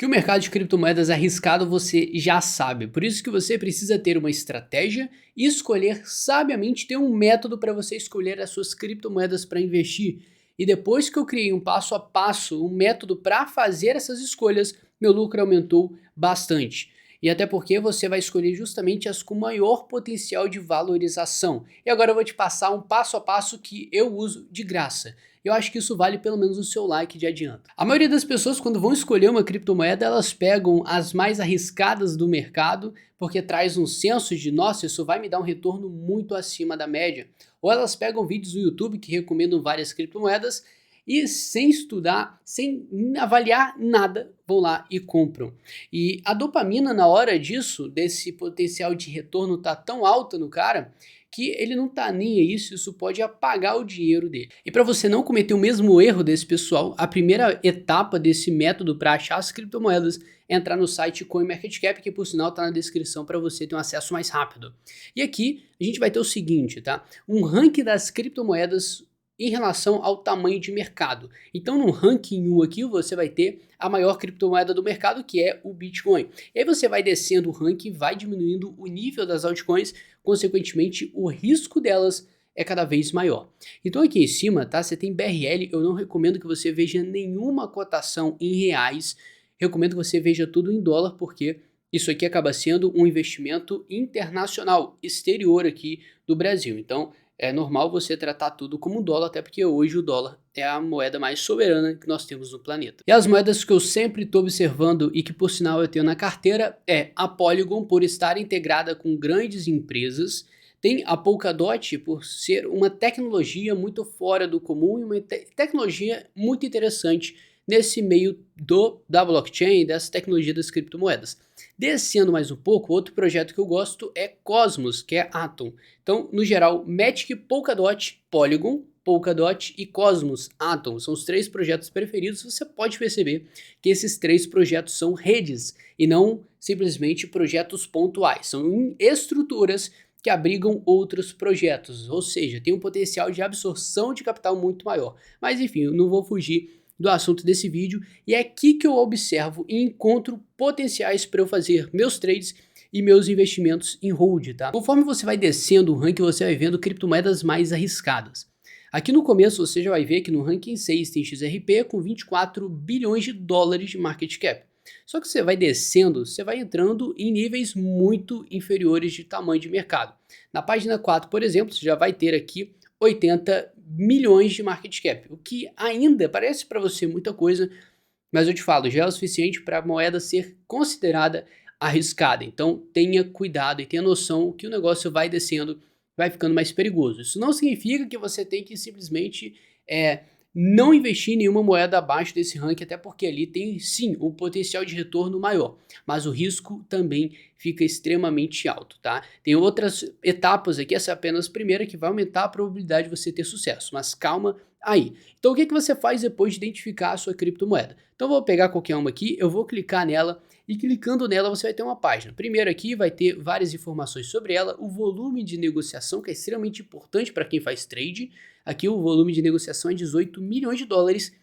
Que o mercado de criptomoedas é arriscado você já sabe, por isso que você precisa ter uma estratégia e escolher sabiamente, ter um método para você escolher as suas criptomoedas para investir. E depois que eu criei um passo a passo, um método para fazer essas escolhas, meu lucro aumentou bastante. E até porque você vai escolher justamente as com maior potencial de valorização. E agora eu vou te passar um passo a passo que eu uso de graça. Eu acho que isso vale pelo menos o seu like de adianto. A maioria das pessoas, quando vão escolher uma criptomoeda, elas pegam as mais arriscadas do mercado, porque traz um senso de, nossa, isso vai me dar um retorno muito acima da média. Ou elas pegam vídeos no YouTube que recomendam várias criptomoedas e sem estudar, sem avaliar nada, vão lá e compram. E a dopamina na hora disso, desse potencial de retorno tá tão alta no cara, que ele não tá nem aí, isso pode apagar o dinheiro dele. E para você não cometer o mesmo erro desse pessoal, a primeira etapa desse método para achar as criptomoedas é entrar no site CoinMarketCap, que por sinal tá na descrição para você ter um acesso mais rápido. E aqui a gente vai ter o seguinte, tá? Um ranking das criptomoedas em relação ao tamanho de mercado. Então no ranking 1 aqui você vai ter a maior criptomoeda do mercado, que é o Bitcoin. E aí você vai descendo o ranking, vai diminuindo o nível das altcoins, consequentemente o risco delas é cada vez maior. Então aqui em cima, tá? Você tem BRL, eu não recomendo que você veja nenhuma cotação em reais, recomendo que você veja tudo em dólar, porque isso aqui acaba sendo um investimento internacional, exterior aqui do Brasil. Então é normal você tratar tudo como dólar, até porque hoje o dólar é a moeda mais soberana que nós temos no planeta. E as moedas que eu sempre estou observando e que por sinal eu tenho na carteira é a Polygon, por estar integrada com grandes empresas. Tem a Polkadot por ser uma tecnologia muito fora do comum e uma tecnologia muito interessante nesse meio da blockchain, dessa tecnologia das criptomoedas. Descendo mais um pouco, outro projeto que eu gosto é Cosmos, que é Atom. Então, no geral, Matic, Polkadot, Polygon, Polkadot e Cosmos, Atom são os três projetos preferidos. Você pode perceber que esses três projetos são redes e não simplesmente projetos pontuais. São estruturas que abrigam outros projetos, ou seja, tem um potencial de absorção de capital muito maior. Mas enfim, eu não vou fugir do assunto desse vídeo, e é aqui que eu observo e encontro potenciais para eu fazer meus trades e meus investimentos em hold, tá? Conforme você vai descendo o ranking, você vai vendo criptomoedas mais arriscadas. Aqui no começo você já vai ver que no ranking 6 tem XRP com 24 bilhões de dólares de market cap. Só que você vai descendo, você vai entrando em níveis muito inferiores de tamanho de mercado. Na página 4, por exemplo, você já vai ter aqui 80 milhões de market cap, o que ainda parece para você muita coisa, mas eu te falo, já é o suficiente para a moeda ser considerada arriscada. Então tenha cuidado e tenha noção que o negócio vai descendo, vai ficando mais perigoso. Isso não significa que você tem que simplesmente não investir em nenhuma moeda abaixo desse ranking, até porque ali tem sim um potencial de retorno maior, mas o risco também fica extremamente alto, tá? Tem outras etapas aqui, essa é apenas a primeira, que vai aumentar a probabilidade de você ter sucesso, mas calma aí. Então o que você faz depois de identificar a sua criptomoeda? Então eu vou pegar qualquer uma aqui, eu vou clicar nela, e clicando nela você vai ter uma página. Primeiro aqui vai ter várias informações sobre ela, o volume de negociação, que é extremamente importante para quem faz trade. Aqui o volume de negociação é 18 milhões de dólares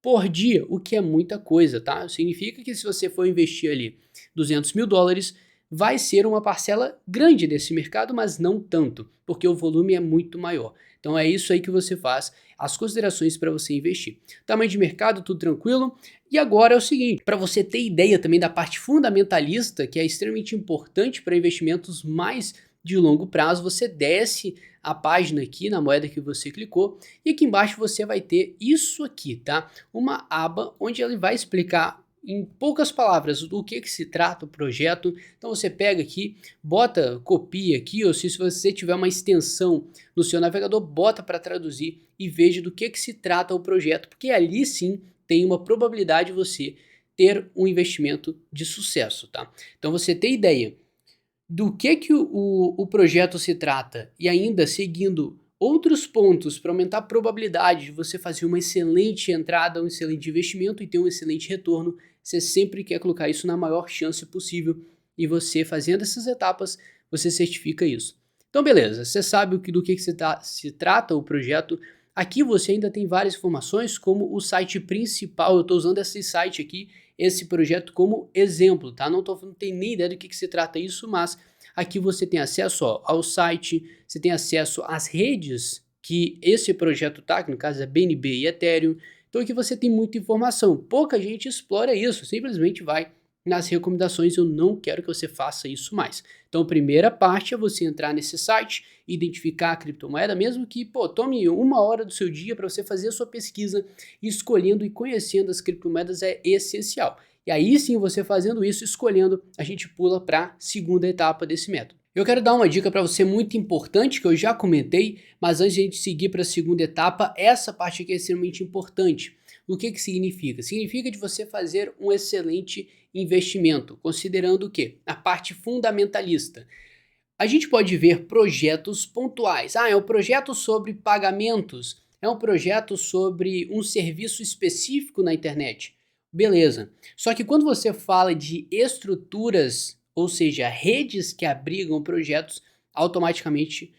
por dia, o que é muita coisa, tá? Significa que se você for investir ali 200 mil dólares, vai ser uma parcela grande desse mercado, mas não tanto, porque o volume é muito maior. Então é isso aí que você faz, as considerações para você investir. Tamanho de mercado, tudo tranquilo. E agora é o seguinte, para você ter ideia também da parte fundamentalista, que é extremamente importante para investimentos mais de longo prazo, você desce a página aqui na moeda que você clicou e aqui embaixo você vai ter isso aqui, tá? Uma aba onde ele vai explicar em poucas palavras do que se trata o projeto. Então você pega aqui, bota, copia aqui, ou se você tiver uma extensão no seu navegador, bota para traduzir e veja do que se trata o projeto, porque ali sim tem uma probabilidade de você ter um investimento de sucesso, tá? Então você tem ideia do que o projeto se trata e ainda seguindo outros pontos para aumentar a probabilidade de você fazer uma excelente entrada, um excelente investimento e ter um excelente retorno, você sempre quer colocar isso na maior chance possível e você fazendo essas etapas, você certifica isso. Então beleza, você sabe do que se trata o projeto. Aqui você ainda tem várias informações, como o site principal. Eu estou usando esse site aqui, esse projeto como exemplo, tá? Não tenho nem ideia do que se trata isso, mas aqui você tem acesso ao site, você tem acesso às redes que esse projeto tá, que no caso é BNB e Ethereum. Então aqui você tem muita informação. Pouca gente explora isso, simplesmente vai nas recomendações. Eu não quero que você faça isso mais. Então a primeira parte é você entrar nesse site, identificar a criptomoeda, mesmo que tome 1 hora do seu dia para você fazer a sua pesquisa, escolhendo e conhecendo as criptomoedas é essencial. E aí sim, você fazendo isso, escolhendo, a gente pula para a segunda etapa desse método. Eu quero dar uma dica para você muito importante, que eu já comentei, mas antes de a gente seguir para a segunda etapa, essa parte aqui é extremamente importante. O que significa? Significa de você fazer um excelente investimento, considerando o quê? A parte fundamentalista. A gente pode ver projetos pontuais. É um projeto sobre pagamentos, é um projeto sobre um serviço específico na internet. Beleza. Só que quando você fala de estruturas, ou seja, redes que abrigam projetos, automaticamente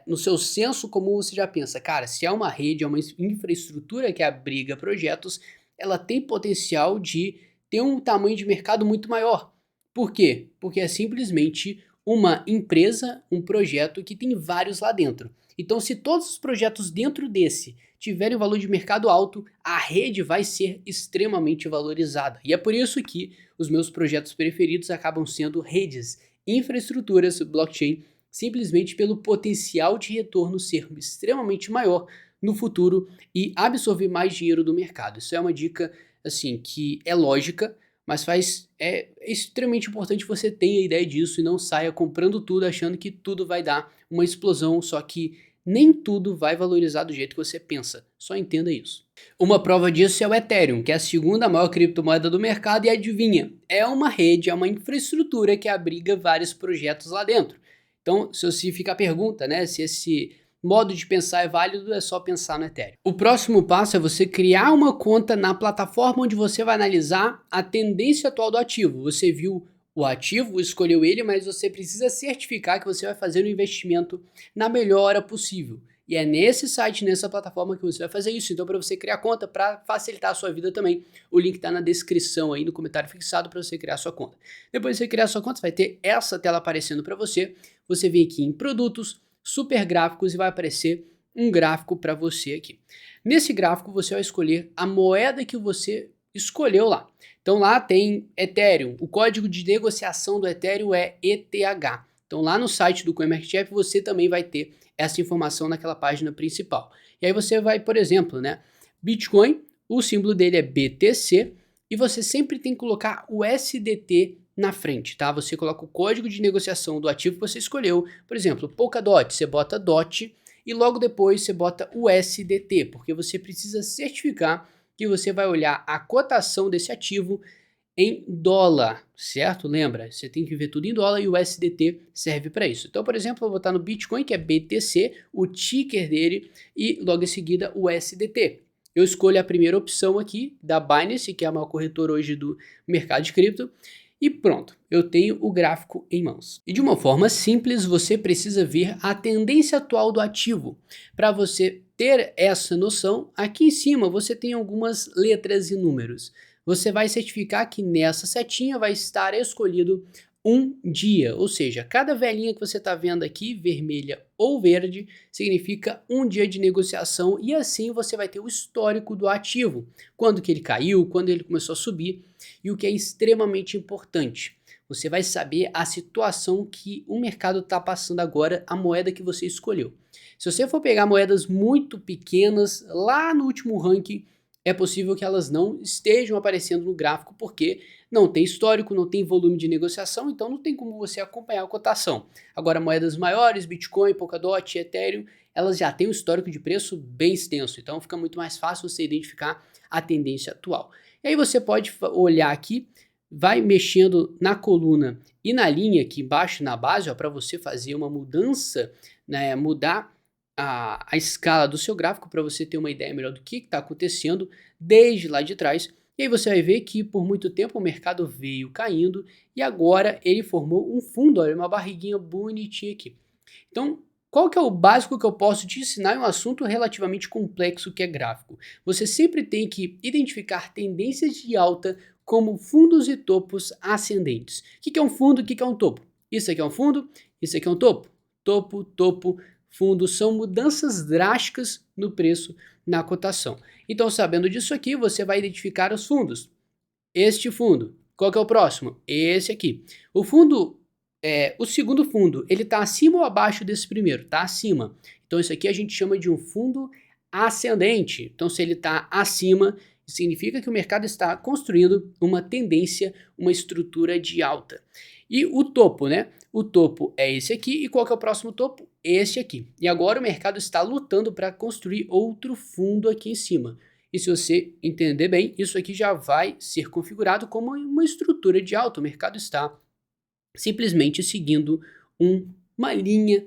no seu senso comum você já pensa, cara, se é uma rede, é uma infraestrutura que abriga projetos, ela tem potencial de ter um tamanho de mercado muito maior. Por quê? Porque é simplesmente uma empresa, um projeto que tem vários lá dentro. Então, se todos os projetos dentro desse tiverem um valor de mercado alto, a rede vai ser extremamente valorizada. E é por isso que os meus projetos preferidos acabam sendo redes, infraestruturas, blockchain, simplesmente pelo potencial de retorno ser extremamente maior no futuro e absorver mais dinheiro do mercado. Isso é uma dica assim que é lógica, mas é extremamente importante que você tenha ideia disso e não saia comprando tudo achando que tudo vai dar uma explosão, só que nem tudo vai valorizar do jeito que você pensa. Só entenda isso. Uma prova disso é o Ethereum, que é a segunda maior criptomoeda do mercado e adivinha, é uma rede, é uma infraestrutura que abriga vários projetos lá dentro. Então, se fica a pergunta, né, se esse modo de pensar é válido, é só pensar no Ethereum. O próximo passo é você criar uma conta na plataforma onde você vai analisar a tendência atual do ativo. Você viu o ativo, escolheu ele, mas você precisa certificar que você vai fazer o investimento na melhor hora possível. E é nesse site, nessa plataforma que você vai fazer isso. Então, para você criar conta, para facilitar a sua vida também, o link está na descrição aí, no comentário fixado, para você criar a sua conta. Depois de você criar a sua conta, você vai ter essa tela aparecendo para você. Você vem aqui em produtos, super gráficos e vai aparecer um gráfico para você aqui. Nesse gráfico você vai escolher a moeda que você escolheu lá. Então lá tem Ethereum, o código de negociação do Ethereum é ETH. Então lá no site do CoinMarketCap você também vai ter essa informação naquela página principal. E aí você vai, por exemplo, né, Bitcoin, o símbolo dele é BTC e você sempre tem que colocar o SDT na frente, tá? Você coloca o código de negociação do ativo que você escolheu. Por exemplo, Polkadot, você bota DOT e logo depois você bota o SDT, porque você precisa certificar que você vai olhar a cotação desse ativo em dólar, certo? Lembra, você tem que ver tudo em dólar e o SDT serve para isso. Então, por exemplo, eu vou botar no Bitcoin, que é BTC, o ticker dele e logo em seguida o SDT. Eu escolho a primeira opção aqui da Binance, que é a maior corretora hoje do mercado de cripto. E pronto, eu tenho o gráfico em mãos. E de uma forma simples, você precisa ver a tendência atual do ativo. Para você ter essa noção, aqui em cima você tem algumas letras e números. Você vai certificar que nessa setinha vai estar escolhido um dia, ou seja, cada velinha que você está vendo aqui, vermelha ou verde, significa um dia de negociação e assim você vai ter o histórico do ativo, quando que ele caiu, quando ele começou a subir e o que é extremamente importante, você vai saber a situação que o mercado está passando agora, a moeda que você escolheu. Se você for pegar moedas muito pequenas, lá no último ranking, é possível que elas não estejam aparecendo no gráfico porque não tem histórico, não tem volume de negociação, então não tem como você acompanhar a cotação. Agora, moedas maiores, Bitcoin, Polkadot, Ethereum, elas já têm um histórico de preço bem extenso, então fica muito mais fácil você identificar a tendência atual. E aí você pode olhar aqui, vai mexendo na coluna e na linha aqui embaixo, na base, para você fazer uma mudança, né, mudar a escala do seu gráfico para você ter uma ideia melhor do que está acontecendo desde lá de trás. E aí você vai ver que por muito tempo o mercado veio caindo e agora ele formou um fundo, olha, uma barriguinha bonitinha aqui. Então, qual que é o básico que eu posso te ensinar em um assunto relativamente complexo que é gráfico? Você sempre tem que identificar tendências de alta como fundos e topos ascendentes. O que é um fundo? O que é um topo? Isso aqui é um fundo, isso aqui é um topo. Topo, topo, fundo são mudanças drásticas no preço, na cotação. Então, sabendo disso aqui, você vai identificar os fundos. Este fundo. Qual que é o próximo? Esse aqui. O segundo fundo, ele está acima ou abaixo desse primeiro? Está acima. Então, isso aqui a gente chama de um fundo ascendente. Então, se ele está acima, significa que o mercado está construindo uma tendência, uma estrutura de alta. E o topo, né? O topo é esse aqui. E qual que é o próximo topo? Esse aqui. E agora o mercado está lutando para construir outro fundo aqui em cima. E se você entender bem, isso aqui já vai ser configurado como uma estrutura de alta. O mercado está simplesmente seguindo uma linha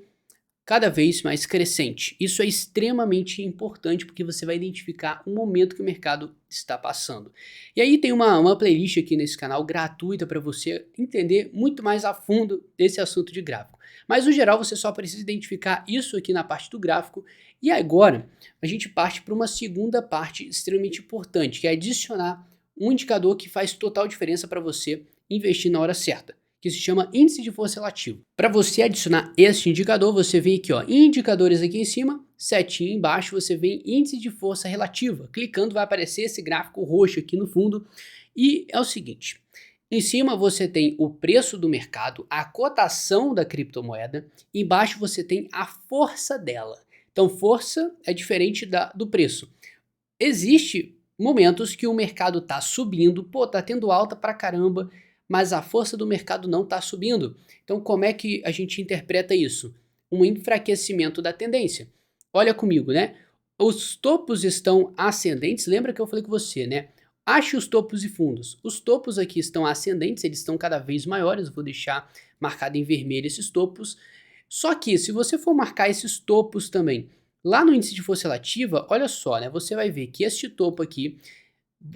cada vez mais crescente. Isso é extremamente importante porque você vai identificar o momento que o mercado está passando. E aí tem uma playlist aqui nesse canal gratuita para você entender muito mais a fundo desse assunto de gráfico. Mas no geral você só precisa identificar isso aqui na parte do gráfico. E agora a gente parte para uma segunda parte extremamente importante, que é adicionar um indicador que faz total diferença para você investir na hora certa, que se chama índice de força relativo. Para você adicionar este indicador, você vem aqui, ó, indicadores aqui em cima, setinha embaixo, você vem índice de força relativa. Clicando vai aparecer esse gráfico roxo aqui no fundo. E é o seguinte, em cima você tem o preço do mercado, a cotação da criptomoeda, embaixo você tem a força dela. Então força é diferente do preço. Existe momentos que o mercado está subindo, tá tendo alta pra caramba, mas a força do mercado não está subindo. Então, como é que a gente interpreta isso? Um enfraquecimento da tendência. Olha comigo, né? Os topos estão ascendentes, lembra que eu falei com você, né? Ache os topos e fundos. Os topos aqui estão ascendentes, eles estão cada vez maiores, vou deixar marcado em vermelho esses topos. Só que, se você for marcar esses topos também, lá no índice de força relativa, olha só, né? Você vai ver que este topo aqui,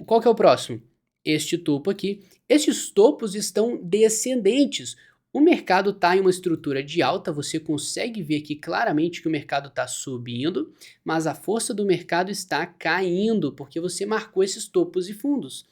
qual que é o próximo? Este topo aqui. Estes topos estão descendentes. O mercado está em uma estrutura de alta, você consegue ver aqui claramente que o mercado está subindo, mas a força do mercado está caindo, porque você marcou esses topos e fundos.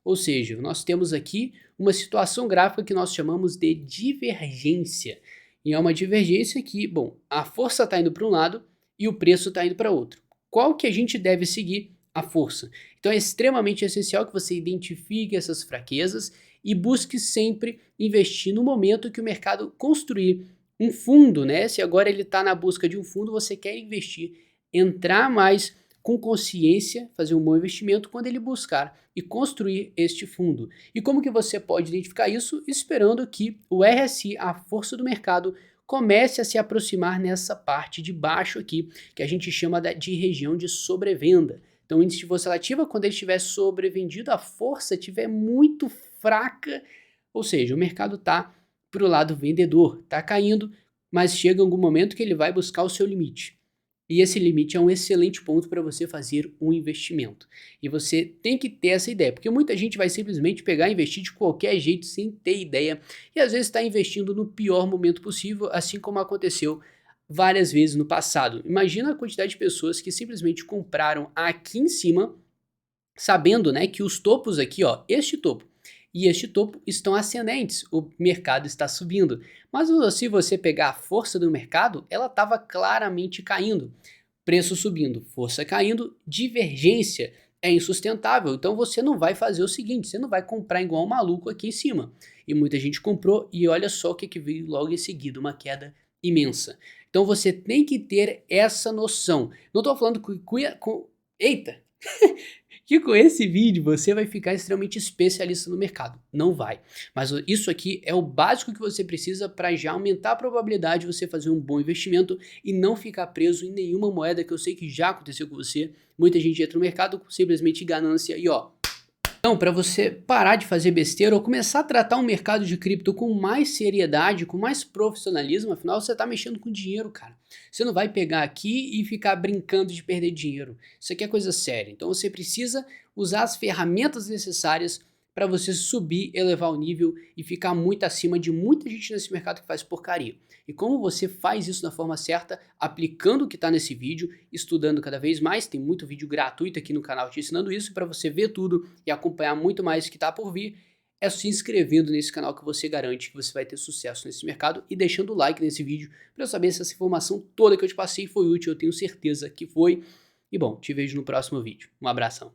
Ou seja, nós temos aqui uma situação gráfica que nós chamamos de divergência. E é uma divergência que, bom, a força está indo para um lado e o preço está indo para outro. Qual que a gente deve seguir? A força. Então é extremamente essencial que você identifique essas fraquezas e busque sempre investir no momento que o mercado construir um fundo, né? Se agora ele está na busca de um fundo, você quer investir, entrar mais com consciência, fazer um bom investimento quando ele buscar e construir este fundo. E como que você pode identificar isso? Esperando que o RSI, a força do mercado, comece a se aproximar nessa parte de baixo aqui, que a gente chama de região de sobrevenda. Então, o índice de força relativa, quando ele estiver sobrevendido, a força estiver muito fraca, ou seja, o mercado está para o lado vendedor, está caindo, mas chega algum momento que ele vai buscar o seu limite. E esse limite é um excelente ponto para você fazer um investimento. E você tem que ter essa ideia, porque muita gente vai simplesmente pegar e investir de qualquer jeito, sem ter ideia, e às vezes está investindo no pior momento possível, assim como aconteceu várias vezes no passado. Imagina a quantidade de pessoas que simplesmente compraram aqui em cima, sabendo, né, que os topos aqui, ó, este topo e este topo estão ascendentes, o mercado está subindo. Mas se você pegar a força do mercado, ela estava claramente caindo. Preço subindo, força caindo, divergência é insustentável. Então você não vai fazer o seguinte, você não vai comprar igual um maluco aqui em cima. E muita gente comprou e olha só o que veio logo em seguida, uma queda imensa. Então você tem que ter essa noção. Não estou falando eita! Que com esse vídeo você vai ficar extremamente especialista no mercado. Não vai. Mas isso aqui é o básico que você precisa para já aumentar a probabilidade de você fazer um bom investimento e não ficar preso em nenhuma moeda, que eu sei que já aconteceu com você. Muita gente entra no mercado com simplesmente ganância e ó. Então, para você parar de fazer besteira ou começar a tratar o mercado de cripto com mais seriedade, com mais profissionalismo, afinal você está mexendo com dinheiro, cara. Você não vai pegar aqui e ficar brincando de perder dinheiro. Isso aqui é coisa séria. Então você precisa usar as ferramentas necessárias para você subir, elevar o nível e ficar muito acima de muita gente nesse mercado que faz porcaria. E como você faz isso da forma certa, aplicando o que está nesse vídeo, estudando cada vez mais, tem muito vídeo gratuito aqui no canal te ensinando isso, para você ver tudo e acompanhar muito mais o que está por vir, é se inscrevendo nesse canal que você garante que você vai ter sucesso nesse mercado e deixando o like nesse vídeo para eu saber se essa informação toda que eu te passei foi útil, eu tenho certeza que foi. E bom, te vejo no próximo vídeo. Um abração.